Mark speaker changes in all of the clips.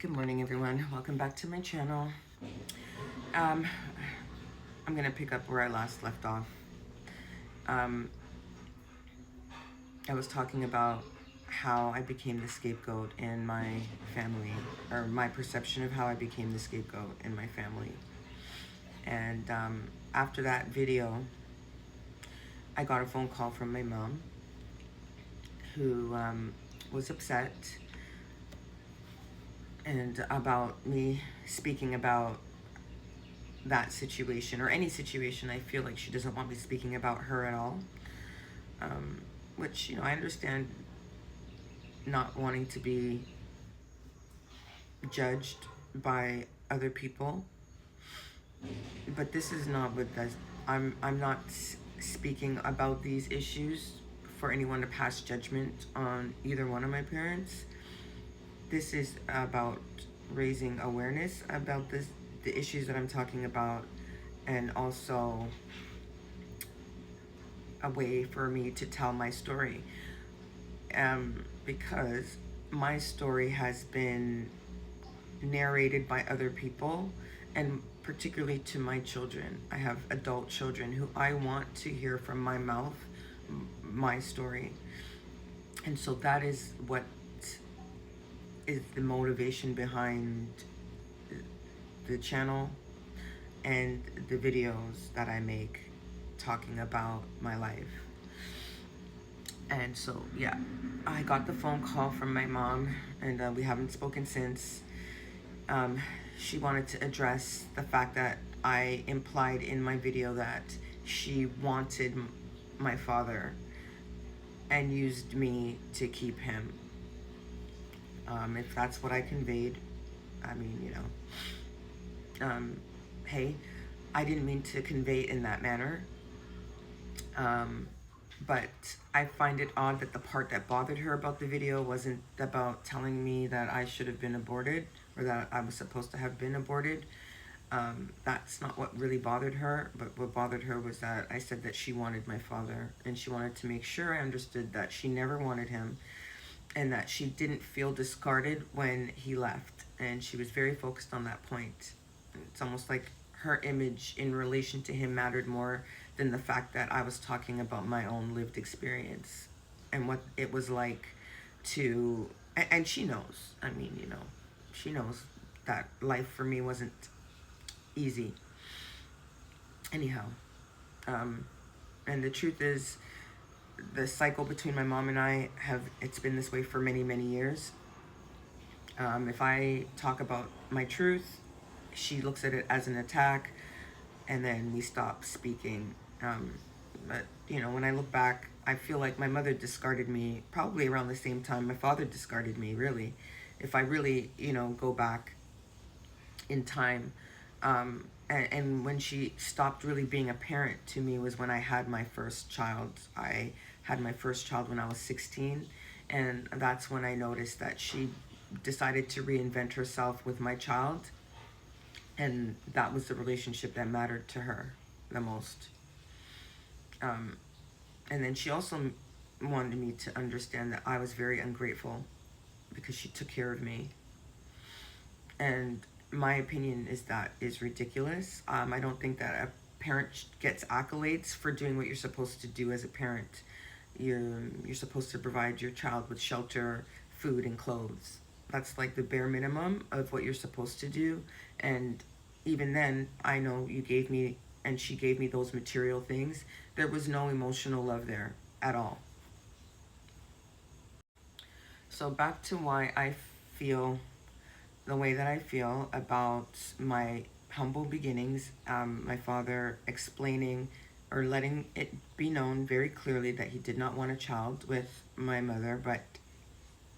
Speaker 1: Good morning, everyone. Welcome back to my channel. I'm gonna pick up where I last left off. I was talking about how I became the scapegoat in my family, or my perception of how I became the scapegoat in my family. And after that video, I got a phone call from my mom, who was upset and about me speaking about that situation, or any situation. I feel like she doesn't want me speaking about her at all, which, you know, I understand not wanting to be judged by other people, but this is not what does. I'm not speaking about these issues for anyone to pass judgment on either one of my parents. This is about raising awareness about the issues that I'm talking about, and also a way for me to tell my story. Because my story has been narrated by other people, and particularly to my children. I have adult children who I want to hear from my mouth my story. And so that is what is the motivation behind the channel and the videos that I make talking about my life. And so, yeah, I got the phone call from my mom, and we haven't spoken since. She wanted to address the fact that I implied in my video that she wanted my father and used me to keep him. If that's what I conveyed, I mean, you know, hey, I didn't mean to convey it in that manner. But I find it odd that the part that bothered her about the video wasn't about telling me that I should have been aborted, or that I was supposed to have been aborted. That's not what really bothered her, but what bothered her was that I said that she wanted my father, and she wanted to make sure I understood that she never wanted him, and that she didn't feel discarded when he left. And she was very focused on that point. It's almost like her image in relation to him mattered more than the fact that I was talking about my own lived experience and what it was like to, and she knows, I mean, you know, she knows that life for me wasn't easy. Anyhow, and the truth is, the cycle between my mom and I it's been this way for many, many years. If I talk about my truth, she looks at it as an attack, and then we stop speaking. But, you know, when I look back, I feel like my mother discarded me probably around the same time my father discarded me, really. If I really, you know, go back in time. And when she stopped really being a parent to me was when I had my first child. I had my first child when I was 16, and that's when I noticed that she decided to reinvent herself with my child, and that was the relationship that mattered to her the most. And then she also wanted me to understand that I was very ungrateful because she took care of me. And my opinion is that is ridiculous. I don't think that a parent gets accolades for doing what you're supposed to do as a parent. You're supposed to provide your child with shelter, food, and clothes. That's like the bare minimum of what you're supposed to do. And even then, I know you gave me, and she gave me those material things. There was no emotional love there at all. So back to why I feel the way that I feel about my humble beginnings. My father explaining or letting it be known very clearly that he did not want a child with my mother, but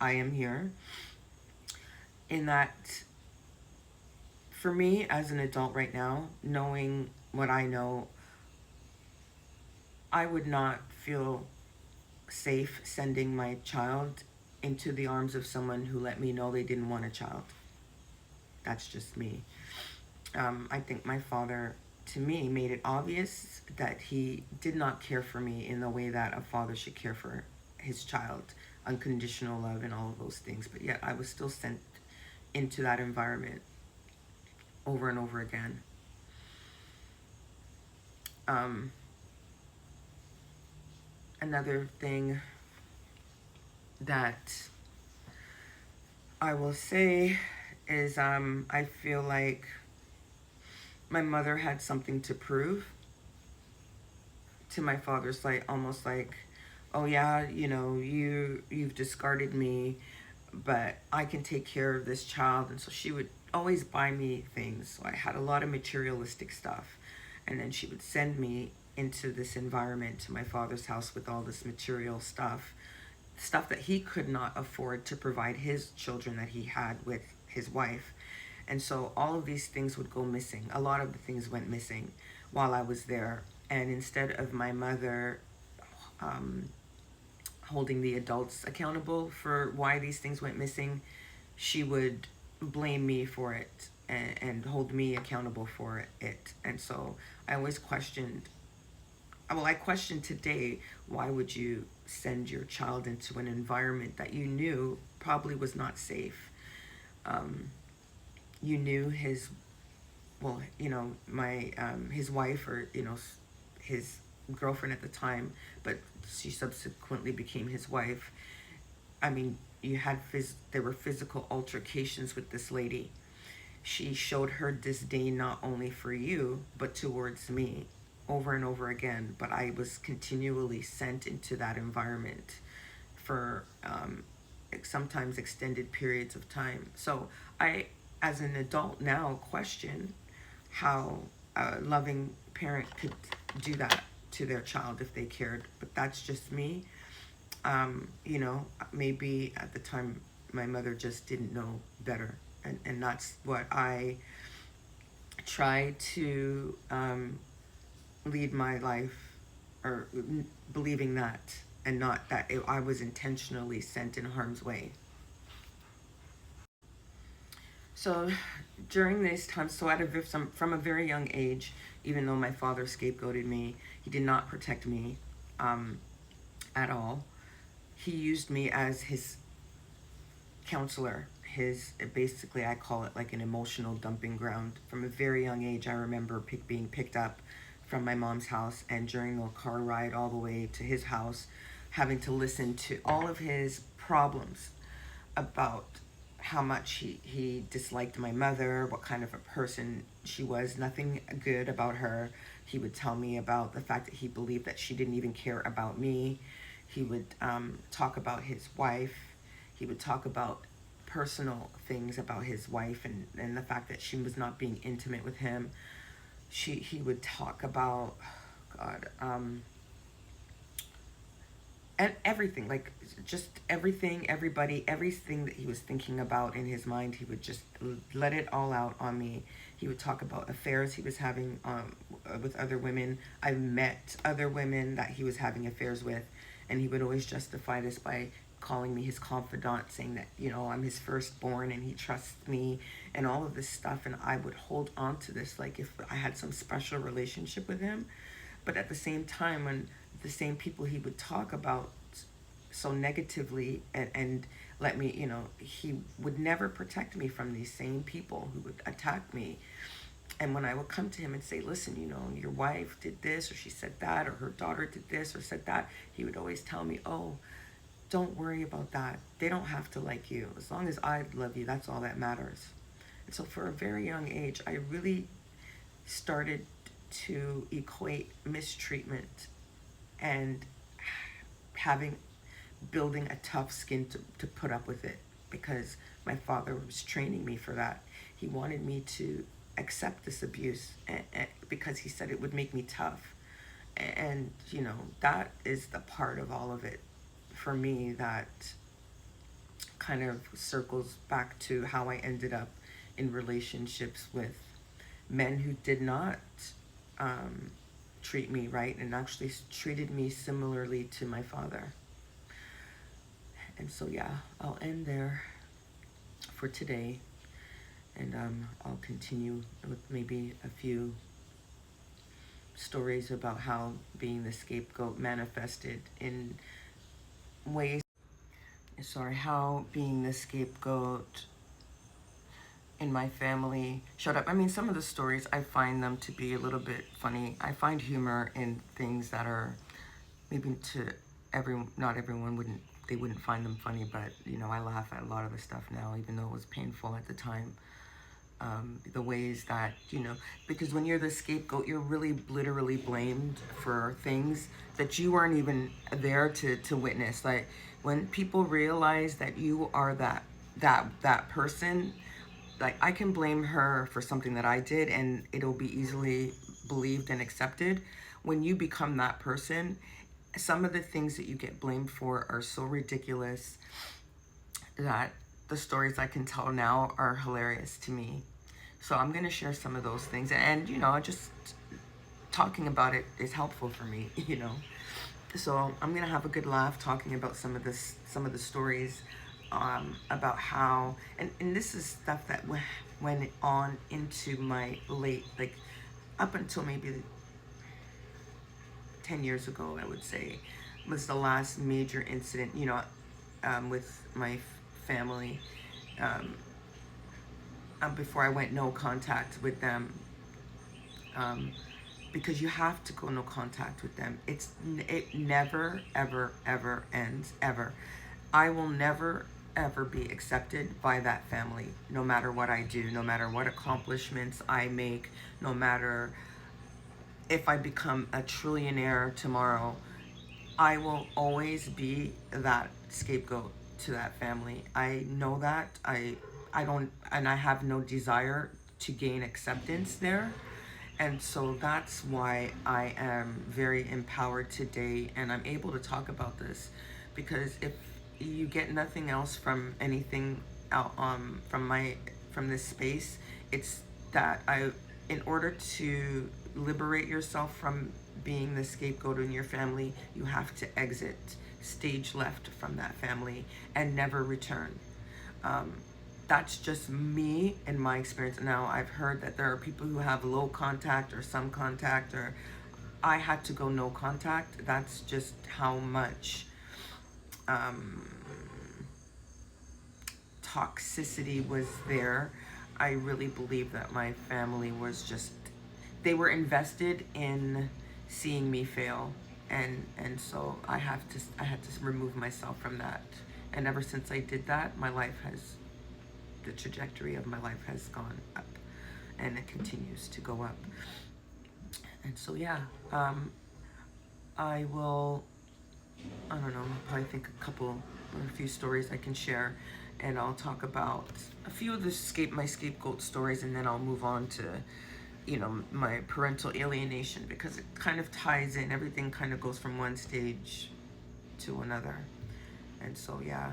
Speaker 1: I am here. In that, for me as an adult right now, knowing what I know, I would not feel safe sending my child into the arms of someone who let me know they didn't want a child. That's just me. I think my father, to me, made it obvious that he did not care for me in the way that a father should care for his child. Unconditional love and all of those things. But yet I was still sent into that environment over and over again. Another thing that I will say is I feel like my mother had something to prove to my father's, like almost like, oh yeah, you know, you've discarded me, but I can take care of this child. And so she would always buy me things. So I had a lot of materialistic stuff, and then she would send me into this environment to my father's house with all this material stuff that he could not afford to provide his children that he had with his wife. And so all of these things would go missing. A lot of the things went missing while I was there. And instead of my mother um, holding the adults accountable for why these things went missing, she would blame me for it and hold me accountable for it. And so I always questioned, well, I question today, why would you send your child into an environment that you knew probably was not safe? You knew his, well, you know, my his wife, or you know, his girlfriend at the time, but she subsequently became his wife. I mean, you had there were physical altercations with this lady. She showed her disdain not only for you but towards me over and over again. But I was continually sent into that environment for sometimes extended periods of time. So I, as an adult now, question how a loving parent could do that to their child if they cared. But that's just me. You know, maybe at the time my mother just didn't know better. And that's what I try to lead my life, or believing that, and not that I was intentionally sent in harm's way. So during these times, so from a very young age, even though my father scapegoated me, he did not protect me at all. He used me as his counselor. Basically, I call it like an emotional dumping ground. From a very young age, I remember being picked up from my mom's house, and during the car ride all the way to his house, having to listen to all of his problems about how much he disliked my mother, what kind of a person she was, nothing good about her. He would tell me about the fact that he believed that she didn't even care about me. He would talk about his wife. He would talk about personal things about his wife, and the fact that she was not being intimate with him. He would talk about, God, and everything, like just everything, everybody, everything that he was thinking about in his mind, he would just let it all out on me. He would talk about affairs he was having with other women. I met other women that he was having affairs with, and he would always justify this by calling me his confidant, saying that, you know, I'm his firstborn and he trusts me and all of this stuff. And I would hold on to this like if I had some special relationship with him. But at the same time, when the same people he would talk about so negatively, and let me, you know, he would never protect me from these same people who would attack me. And when I would come to him and say, listen, you know, your wife did this, or she said that, or her daughter did this or said that, he would always tell me, oh, don't worry about that. They don't have to like you. As long as I love you, that's all that matters. And so for a very young age, I really started to equate mistreatment and building a tough skin to put up with it, because my father was training me for that. He wanted me to accept this abuse, because he said it would make me tough. And, you know, that is the part of all of it for me that kind of circles back to how I ended up in relationships with men who did not treat me right, and actually treated me similarly to my father. And so, yeah, I'll end there for today, and I'll continue with maybe a few stories about how being the scapegoat manifested in ways, how being the scapegoat in my family showed up. I mean, some of the stories, I find them to be a little bit funny. I find humor in things that are maybe to not everyone wouldn't find them funny, but you know, I laugh at a lot of the stuff now, even though it was painful at the time. The ways that, you know, because when you're the scapegoat, you're really literally blamed for things that you weren't even there to witness. Like when people realize that you are that person, like I can blame her for something that I did and it'll be easily believed and accepted. When you become that person, some of the things that you get blamed for are so ridiculous that the stories I can tell now are hilarious to me. So I'm going to share some of those things. And, you know, just talking about it is helpful for me, you know. So I'm going to have a good laugh talking about some of the stories about how, and this is stuff that went on into my late, like up until maybe 10 years ago, I would say, was the last major incident, you know, with my family. Before I went no contact with them, because you have to go no contact with them. It never ever ends, ever. I will never ever be accepted by that family, no matter what I do, no matter what accomplishments I make, no matter if I become a trillionaire tomorrow. I will always be that scapegoat to that family. I know that. I don't, and I have no desire to gain acceptance there. And so that's why I am very empowered today and I'm able to talk about this, because if you get nothing else from anything out from this space, it's that in order to liberate yourself from being the scapegoat in your family, you have to exit stage left from that family and never return. That's just me and my experience. Now, I've heard that there are people who have low contact or some contact, or I had to go no contact. That's just how much toxicity was there. I really believe that my family was just, they were invested in seeing me fail. And so I had to remove myself from that. And ever since I did that, the trajectory of my life has gone up, and it continues to go up. And so yeah, I don't know, probably think a few stories I can share, and I'll talk about a few of my scapegoat stories, and then I'll move on to, you know, my parental alienation, because it kind of ties in. Everything kind of goes from one stage to another. And so yeah,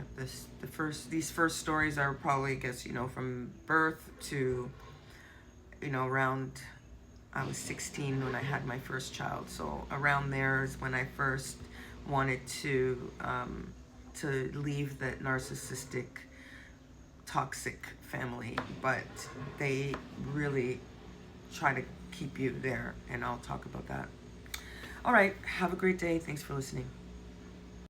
Speaker 1: these first stories are probably, I guess, you know, from birth to, you know, around, I was 16 when I had my first child. So around there is when I first wanted to leave that narcissistic, toxic family, but they really try to keep you there, and I'll talk about that. All right, have a great day. Thanks for listening.